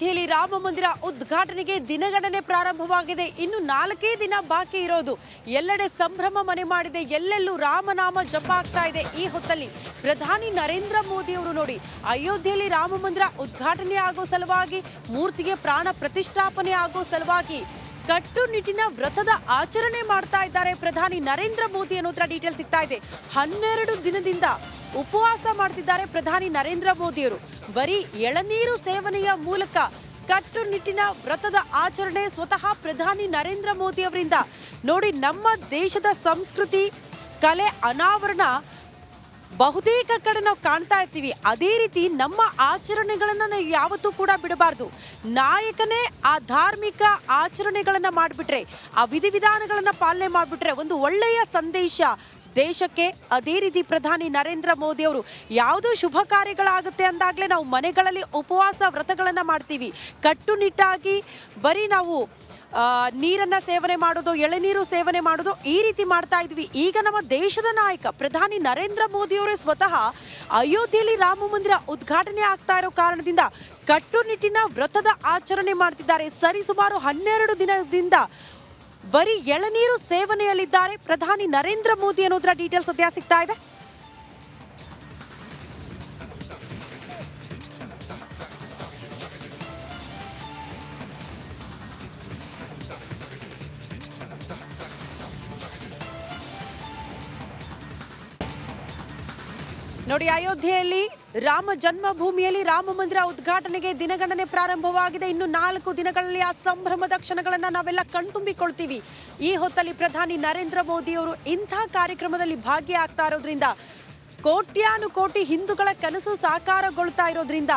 ಅಯೋಧ್ಯೆಯಲ್ಲಿ ರಾಮ ಮಂದಿರ ಉದ್ಘಾಟನೆಗೆ ದಿನಗಣನೆ ಪ್ರಾರಂಭವಾಗಿದೆ. ಇನ್ನು 4 ದಿನ ಬಾಕಿ ಇರೋದು. ಎಲ್ಲೆಡೆ ಸಂಭ್ರಮ ಮನೆ ಮಾಡಿದೆ. ಎಲ್ಲೆಲ್ಲೂ ರಾಮನಾಮ ಜಪ ಆಗ್ತಾ ಇದೆ. ಈ ಹೊತ್ತಲ್ಲಿ ಪ್ರಧಾನಿ ನರೇಂದ್ರ ಮೋದಿ ಅವರು ನೋಡಿ ಅಯೋಧ್ಯೆಯಲ್ಲಿ ರಾಮ ಮಂದಿರ ಉದ್ಘಾಟನೆ ಆಗೋ ಸಲುವಾಗಿ, ಮೂರ್ತಿಗೆ ಪ್ರಾಣ ಪ್ರತಿಷ್ಠಾಪನೆ ಆಗೋ ಸಲುವಾಗಿ ಕಟ್ಟುನಿಟ್ಟಿನ ವ್ರತದ ಆಚರಣೆ ಮಾಡ್ತಾ ಇದ್ದಾರೆ ಪ್ರಧಾನಿ ನರೇಂದ್ರ ಮೋದಿ ಅನ್ನೋದ್ರ ಡೀಟೇಲ್ ಸಿಗ್ತಾ ಇದೆ. 12 ದಿನದಿಂದ ಉಪವಾಸ ಮಾಡ್ತಿದ್ದಾರೆ ಪ್ರಧಾನಿ ನರೇಂದ್ರ ಮೋದಿಯವರು. ಬರೀ ಎಳನೀರು ಸೇವನೆಯ ಮೂಲಕ ಕಟ್ಟುನಿಟ್ಟಿನ ವ್ರತದ ಆಚರಣೆ ಸ್ವತಃ ಪ್ರಧಾನಿ ನರೇಂದ್ರ ಮೋದಿ ಅವರಿಂದ. ನೋಡಿ, ನಮ್ಮ ದೇಶದ ಸಂಸ್ಕೃತಿ, ಕಲೆ ಅನಾವರಣ ಬಹುತೇಕ ಕಡೆ ನಾವು ಕಾಣ್ತಾ ಇರ್ತೀವಿ. ಅದೇ ರೀತಿ ನಮ್ಮ ಆಚರಣೆಗಳನ್ನ ನಾವು ಯಾವತ್ತೂ ಕೂಡ ಬಿಡಬಾರ್ದು. ನಾಯಕನೇ ಆ ಧಾರ್ಮಿಕ ಆಚರಣೆಗಳನ್ನ ಮಾಡಿಬಿಟ್ರೆ, ಆ ವಿಧಿವಿಧಾನಗಳನ್ನ ಪಾಲನೆ ಮಾಡಿಬಿಟ್ರೆ ಒಂದು ಒಳ್ಳೆಯ ಸಂದೇಶ ದೇಶಕ್ಕೆ. ಅದೇ ರೀತಿ ಪ್ರಧಾನಿ ನರೇಂದ್ರ ಮೋದಿ ಅವರು ಯಾವುದೋ ಶುಭ ಕಾರ್ಯಗಳಾಗುತ್ತೆ ಅಂದಾಗಲೇ ನಾವು ಮನೆಗಳಲ್ಲಿ ಉಪವಾಸ ವ್ರತಗಳನ್ನ ಮಾಡ್ತೀವಿ. ಕಟ್ಟುನಿಟ್ಟಾಗಿ ಬರೀ ನಾವು ನೀರನ್ನ ಸೇವನೆ ಮಾಡೋದು, ಎಳೆನೀರು ಸೇವನೆ ಮಾಡೋದು, ಈ ರೀತಿ ಮಾಡ್ತಾ ಇದ್ವಿ. ಈಗ ನಮ್ಮ ದೇಶದ ನಾಯಕ ಪ್ರಧಾನಿ ನರೇಂದ್ರ ಮೋದಿ ಅವರೇ ಸ್ವತಃ ಅಯೋಧ್ಯೆಯಲ್ಲಿ ರಾಮ ಮಂದಿರ ಉದ್ಘಾಟನೆ ಆಗ್ತಾ ಇರೋ ಕಾರಣದಿಂದ ಕಟ್ಟುನಿಟ್ಟಿನ ವ್ರತದ ಆಚರಣೆ ಮಾಡ್ತಿದ್ದಾರೆ. ಸರಿಸುಮಾರು 12 ದಿನದಿಂದ ಬರೀ ಎಳನೀರು ಸೇವನೆಯಲ್ಲಿದ್ದಾರೆ ಪ್ರಧಾನಿ ನರೇಂದ್ರ ಮೋದಿ ಅನ್ನೋದ್ರ ಡೀಟೇಲ್ಸ್ ಸದ್ಯ ಸಿಗ್ತಾ ಇದೆ. ನೋಡಿ, ಅಯೋಧ್ಯೆಯಲ್ಲಿ ರಾಮ ಜನ್ಮಭೂಮಿಯಲ್ಲಿ ರಾಮ ಮಂದಿರ ಉದ್ಘಾಟನೆಗೆ ದಿನಗಣನೆ ಪ್ರಾರಂಭವಾಗಿದೆ. ಇನ್ನು 4 ದಿನಗಳಲ್ಲಿ ಆ ಸಂಭ್ರಮದ ಕ್ಷಣಗಳನ್ನ ನಾವೆಲ್ಲ ಕಣ್ತುಂಬಿಕೊಳ್ತೀವಿ. ಈ ಹೊತ್ತಲ್ಲಿ ಪ್ರಧಾನಿ ನರೇಂದ್ರ ಮೋದಿ ಅವರು ಇಂಥ ಕಾರ್ಯಕ್ರಮದಲ್ಲಿ ಭಾಗಿಯಾಗ್ತಾ ಇರೋದ್ರಿಂದ ಕೋಟ್ಯಾನುಕೋಟಿ ಹಿಂದೂಗಳ ಕನಸು ಸಾಕಾರಗೊಳ್ತಾ ಇರೋದ್ರಿಂದ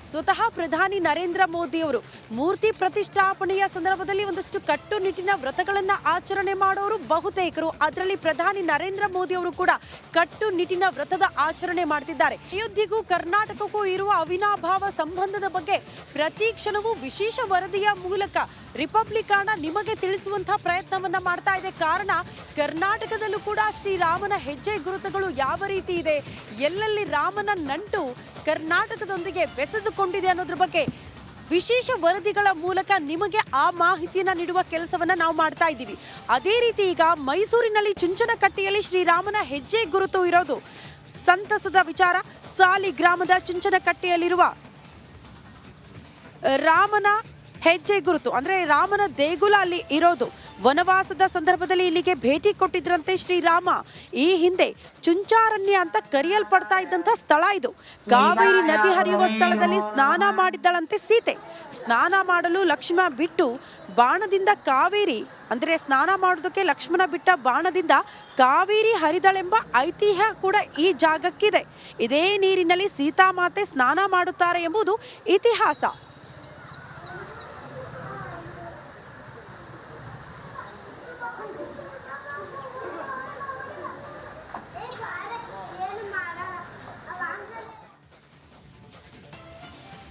ಸ್ವತಃ ಪ್ರಧಾನಿ ನರೇಂದ್ರ ಮೋದಿ ಅವರು ಮೂರ್ತಿ ಪ್ರತಿಷ್ಠಾಪನೆಯ ಸಂದರ್ಭದಲ್ಲಿ ಒಂದಷ್ಟು ಕಟ್ಟುನಿಟ್ಟಿನ ವ್ರತಗಳನ್ನ ಆಚರಣೆ ಮಾಡೋರು ಬಹುತೇಕರು. ಅದರಲ್ಲಿ ಪ್ರಧಾನಿ ನರೇಂದ್ರ ಮೋದಿ ಅವರು ಕೂಡ ಕಟ್ಟುನಿಟ್ಟಿನ ವ್ರತದ ಆಚರಣೆ ಮಾಡ್ತಿದ್ದಾರೆ. ಅಯೋಧ್ಯೆಗೂ ಕರ್ನಾಟಕಕ್ಕೂ ಇರುವ ಅವಿನಾಭಾವ ಸಂಬಂಧದ ಬಗ್ಗೆ ಪ್ರತಿ ಕ್ಷಣವೂ ವಿಶೇಷ ವರದಿಯ ಮೂಲಕ ರಿಪಬ್ಲಿಕ್ ನಿಮಗೆ ತಿಳಿಸುವಂತಹ ಪ್ರಯತ್ನವನ್ನ ಮಾಡ್ತಾ ಇದೆ. ಕಾರಣ, ಕರ್ನಾಟಕದಲ್ಲೂ ಕೂಡ ಶ್ರೀರಾಮನ ಹೆಜ್ಜೆ ಗುರುತುಗಳು ಯಾವ ರೀತಿ ಇದೆ, ಎಲ್ಲೆಲ್ಲಿ ರಾಮನ ನಂಟು ಕರ್ನಾಟಕದೊಂದಿಗೆ ಬೆಸೆದುಕೊಂಡಿದೆ ಅನ್ನೋದ್ರ ಬಗ್ಗೆ ವಿಶೇಷ ವರದಿಗಳ ಮೂಲಕ ನಿಮಗೆ ಆ ಮಾಹಿತಿಯನ್ನ ನೀಡುವ ಕೆಲಸವನ್ನ ನಾವು ಮಾಡ್ತಾ ಇದ್ದೀವಿ. ಅದೇ ರೀತಿ ಈಗ ಮೈಸೂರಿನಲ್ಲಿ ಚುಂಚನಕಟ್ಟೆಯಲ್ಲಿ ಶ್ರೀರಾಮನ ಹೆಜ್ಜೆ ಗುರುತು ಇರೋದು ಸಂತಸದ ವಿಚಾರ. ಸಾಲಿ ಗ್ರಾಮದ ಚುಂಚನಕಟ್ಟೆಯಲ್ಲಿರುವ ರಾಮನ ಹೆಜ್ಜೆ ಗುರುತು ಅಂದ್ರೆ ರಾಮನ ದೇಗುಲ ಅಲ್ಲಿ ಇರೋದು. ವನವಾಸದ ಸಂದರ್ಭದಲ್ಲಿ ಇಲ್ಲಿಗೆ ಭೇಟಿ ಕೊಟ್ಟಿದ್ರಂತೆ ಶ್ರೀರಾಮ. ಈ ಹಿಂದೆ ಚುಂಚಾರಣ್ಯ ಅಂತ ಕರೆಯಲ್ಪಡ್ತಾ ಇದ್ದಂತ ಸ್ಥಳ ಇದು. ಕಾವೇರಿ ನದಿ ಹರಿಯುವ ಸ್ಥಳದಲ್ಲಿ ಸ್ನಾನ ಮಾಡಿದ್ದಳಂತೆ ಸೀತೆ. ಸ್ನಾನ ಮಾಡಲು ಲಕ್ಷ್ಮಣ ಬಿಟ್ಟು ಬಾಣದಿಂದ ಕಾವೇರಿ ಅಂದ್ರೆ ಸ್ನಾನ ಮಾಡೋದಕ್ಕೆ ಲಕ್ಷ್ಮಣ ಬಿಟ್ಟ ಬಾಣದಿಂದ ಕಾವೇರಿ ಹರಿದಳೆಂಬ ಐತಿಹ್ಯ ಕೂಡ ಈ ಜಾಗಕ್ಕಿದೆ. ಇದೇ ನೀರಿನಲ್ಲಿ ಸೀತಾಮಾತೆ ಸ್ನಾನ ಮಾಡುತ್ತಾರೆ ಎಂಬುದು ಇತಿಹಾಸ.